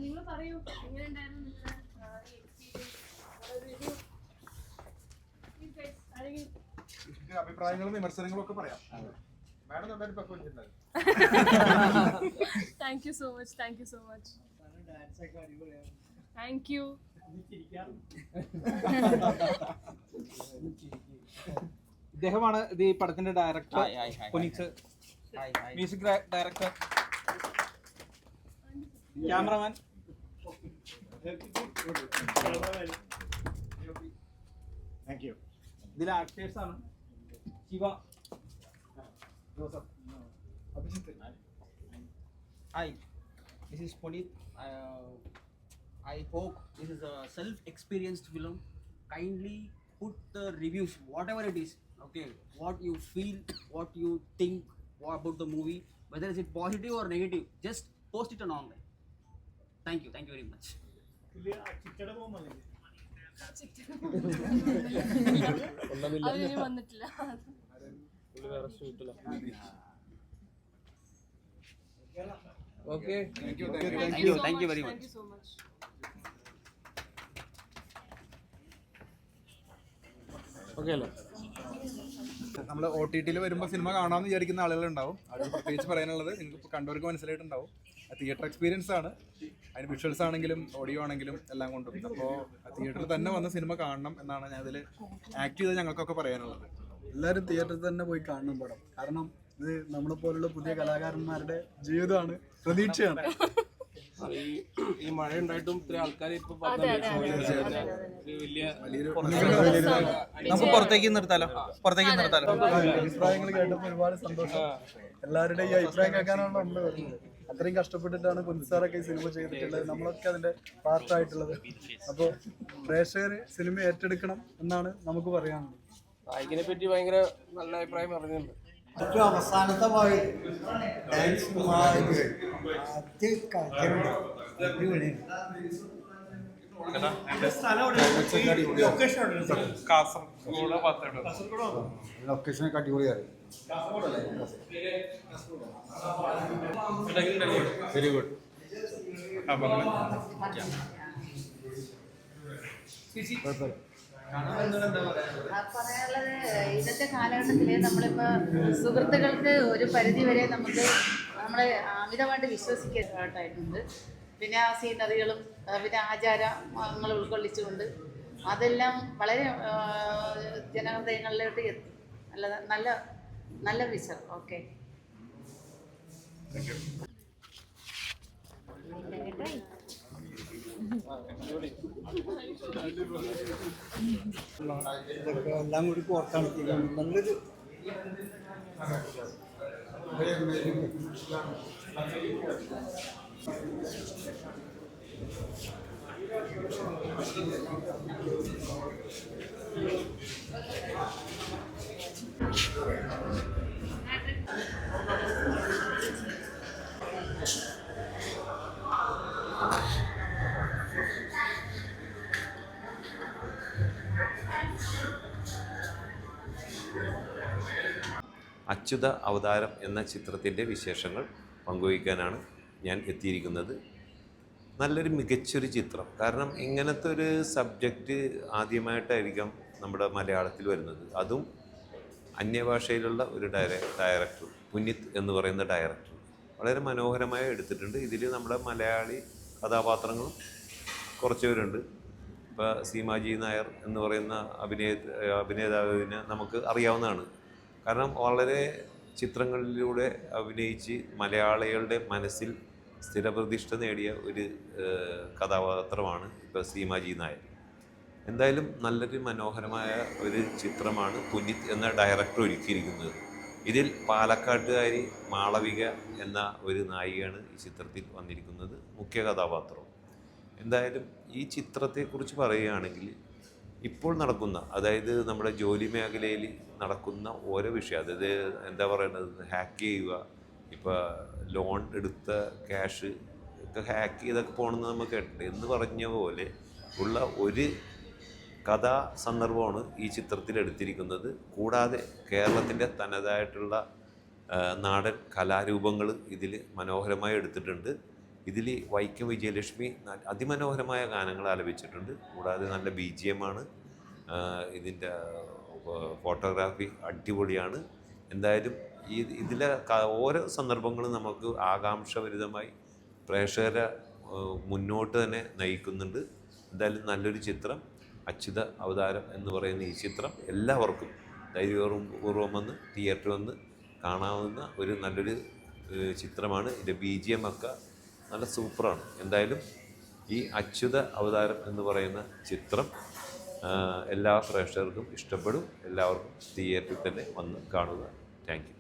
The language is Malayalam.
നിങ്ങൾ പറയൂ, എങ്ങനെയുണ്ടായിരുന്നു നിങ്ങളുടെ അഭിപ്രായങ്ങളും വിമർശനങ്ങളും ഒക്കെ പറയാം. Thank you so much, thank you so much, thank you. ഇദ്ദേഹമാണ് ഇത് ഈ പടത്തിന്റെ director Puneeth, music director, cameraman. ഇതിലെ ആക്ടേഴ്സ് ആണ് Shiva. Hi, this is Puneet. I hope this is a self-experienced film. Kindly put the reviews, whatever it is, okay, what you feel, what you think about the movie, whether is it positive or negative, just post it on online. Thank you very much. അതിന് വന്നിട്ടില്ല. Okay, Thank you very much. Thank you so much. okay അല്ലേ? നമ്മൾ OTT-ൽ വരുമ്പോൾ സിനിമ കാണാമെന്ന് വിചാരിക്കുന്ന ആളുകളുണ്ടാവും. അത് പ്രത്യേകിച്ച് പറയാനുള്ളത് നിങ്ങൾക്ക് കണ്ടവർക്ക് മനസ്സിലായിട്ടുണ്ടാവും, തിയേറ്റർ എക്സ്പീരിയൻസ് ആണ്. അതിന് വിഷ്വൽസ് ആണെങ്കിലും ഓഡിയോ ആണെങ്കിലും എല്ലാം കൊണ്ടും. അപ്പോൾ തിയേറ്ററിൽ തന്നെ വന്ന് സിനിമ കാണണം എന്നാണ് ഞാൻ ഇതിൽ ആക്ട് ചെയ്ത് ഞങ്ങൾക്കൊക്കെ പറയാനുള്ളത്. എല്ലാവരും തിയേറ്ററിൽ തന്നെ പോയി കാണണം പടം. കാരണം ഇത് നമ്മളെ പോലുള്ള പുതിയ കലാകാരന്മാരുടെ ജീവിതമാണ്, പ്രതീക്ഷയാണ്. ഈ മഴ ഉണ്ടായിട്ടും ഇത്ര ആൾക്കാർ ഇപ്പൊ നമുക്ക് പുറത്തേക്ക് നിർത്താലോ. അഭിപ്രായങ്ങൾ കേട്ടപ്പോൾ ഒരുപാട് സന്തോഷം. എല്ലാവരുടെയും ഈ അഭിപ്രായം കേൾക്കാനാണ് നമ്മൾ വരുന്നത്. അത്രയും കഷ്ടപ്പെട്ടിട്ടാണ് പുനീത് ഈ സിനിമ ചെയ്തിട്ടുള്ളത്, നമ്മളൊക്കെ അതിന്റെ പാർട്ടായിട്ടുള്ളത്. അപ്പോൾ പ്രേക്ഷകർ സിനിമ ഏറ്റെടുക്കണം എന്നാണ് നമുക്ക് പറയാനുള്ളത്. നായികിനെ പറ്റി ഭയങ്കര നല്ല അഭിപ്രായം പറഞ്ഞിട്ടുണ്ട്. ഏറ്റവും അവസാനത്തെ ഭാഗം ഡാൻസ് ലൊക്കേഷനൊക്കെ അടിപൊളിയായി. Very good. പറയാനുള്ളത്, ഇന്നത്തെ കാലഘട്ടത്തിൽ നമ്മളിപ്പോൾ സുഹൃത്തുക്കൾക്ക് ഒരു പരിധി വരെ നമ്മളെ അമിതമായിട്ട് വിശ്വസിക്കാനായിട്ടുണ്ട്. പിന്നെ ആ സീനറികളും പിന്നെ ആചാരങ്ങൾ ഉൾക്കൊള്ളിച്ചുകൊണ്ട് അതെല്ലാം വളരെ ജനഹൃദയങ്ങളിലോട്ട് എത്തും. നല്ല നല്ല വിഷയം. ഓക്കെ, ഇതൊക്കെ എല്ലാം കൂടി കോർത്താണ് നല്ലൊരു അച്യുത അവതാരം എന്ന ചിത്രത്തിൻ്റെ വിശേഷങ്ങൾ പങ്കുവയ്ക്കാനാണ് ഞാൻ എത്തിയിരിക്കുന്നത്. നല്ലൊരു മികച്ചൊരു ചിത്രം. കാരണം ഇങ്ങനത്തെ ഒരു സബ്ജക്റ്റ് ആദ്യമായിട്ടായിരിക്കാം നമ്മുടെ മലയാളത്തിൽ വരുന്നത്. അതും അന്യഭാഷയിലുള്ള ഒരു ഡയറക്ടർ, പുനീത് എന്ന് പറയുന്ന ഡയറക്ടർ വളരെ മനോഹരമായി എടുത്തിട്ടുണ്ട്. ഇതിൽ നമ്മുടെ മലയാളി കഥാപാത്രങ്ങളും കുറച്ച് പേരുണ്ട്. ഇപ്പോൾ സീമാജി നായർ എന്ന് പറയുന്ന അഭിനേതാവിനെ നമുക്ക് അറിയാവുന്നതാണ്. കാരണം വളരെ ചിത്രങ്ങളിലൂടെ അഭിനയിച്ച് മലയാളികളുടെ മനസ്സിൽ സ്ഥിരപ്രതിഷ്ഠ നേടിയ ഒരു കഥാപാത്രമാണ് ഇപ്പോൾ സീമാജി നായർ. എന്തായാലും നല്ലൊരു മനോഹരമായ ഒരു ചിത്രമാണ് പുനീത് എന്ന ഡയറക്ടർ ഒരുക്കിയിരിക്കുന്നത്. ഇതിൽ പാലക്കാട്ടുകാരി മാളവിക എന്ന ഒരു നായികയാണ് ഈ ചിത്രത്തിൽ വന്നിരിക്കുന്നത്, മുഖ്യ കഥാപാത്രം. എന്തായാലും ഈ ചിത്രത്തെക്കുറിച്ച് പറയുകയാണെങ്കിൽ ഇപ്പോൾ നടക്കുന്ന, അതായത് നമ്മുടെ ജോലി മേഖലയിൽ നടക്കുന്ന ഓരോ വിഷയം, അതായത് എന്താ പറയുന്നത്, ഹാക്ക് ചെയ്യുക, ഇപ്പോൾ ലോൺ എടുത്ത ക്യാഷ് ഒക്കെ ഹാക്ക് ചെയ്തൊക്കെ പോകണമെന്ന് നമ്മൾ കേട്ടിട്ടുണ്ട് എന്ന് പറഞ്ഞ പോലെ ഉള്ള ഒരു കഥാ സന്ദർഭമാണ് ഈ ചിത്രത്തിൽ എടുത്തിരിക്കുന്നത്. കൂടാതെ കേരളത്തിൻ്റെ തനതായിട്ടുള്ള നാടൻ കലാരൂപങ്ങൾ ഇതിൽ മനോഹരമായി എടുത്തിട്ടുണ്ട്. ഇതിൽ വൈക്കം വിജയലക്ഷ്മി അതിമനോഹരമായ ഗാനങ്ങൾ ആലപിച്ചിട്ടുണ്ട്. കൂടാതെ നല്ല BGM ആണ്. ഇതിൻ്റെ ഫോട്ടോഗ്രാഫി അടിപൊളിയാണ്. എന്തായാലും ഇതിലെ ഓരോ സന്ദർഭങ്ങളും നമുക്ക് ആകാംക്ഷഭരിതമായി പ്രേക്ഷകരെ മുന്നോട്ട് തന്നെ നയിക്കുന്നുണ്ട്. എന്തായാലും നല്ലൊരു ചിത്രം, അച്യുത അവതാരം എന്ന് പറയുന്ന ഈ ചിത്രം എല്ലാവർക്കും ധൈര്യപൂർവ്വം വന്ന് തിയേറ്ററിൽ വന്ന് കാണാവുന്ന ഒരു നല്ലൊരു ചിത്രമാണ്. ഇതിൻ്റെ BGM ഒക്കെ നല്ല സൂപ്പറാണ്. എന്തായാലും ഈ അച്യുത അവതാരം എന്ന് പറയുന്ന ചിത്രം എല്ലാ പ്രേക്ഷകർക്കും ഇഷ്ടപ്പെടും. എല്ലാവർക്കും തിയേറ്ററിൽ തന്നെ വന്ന് കാണുക. Thank you.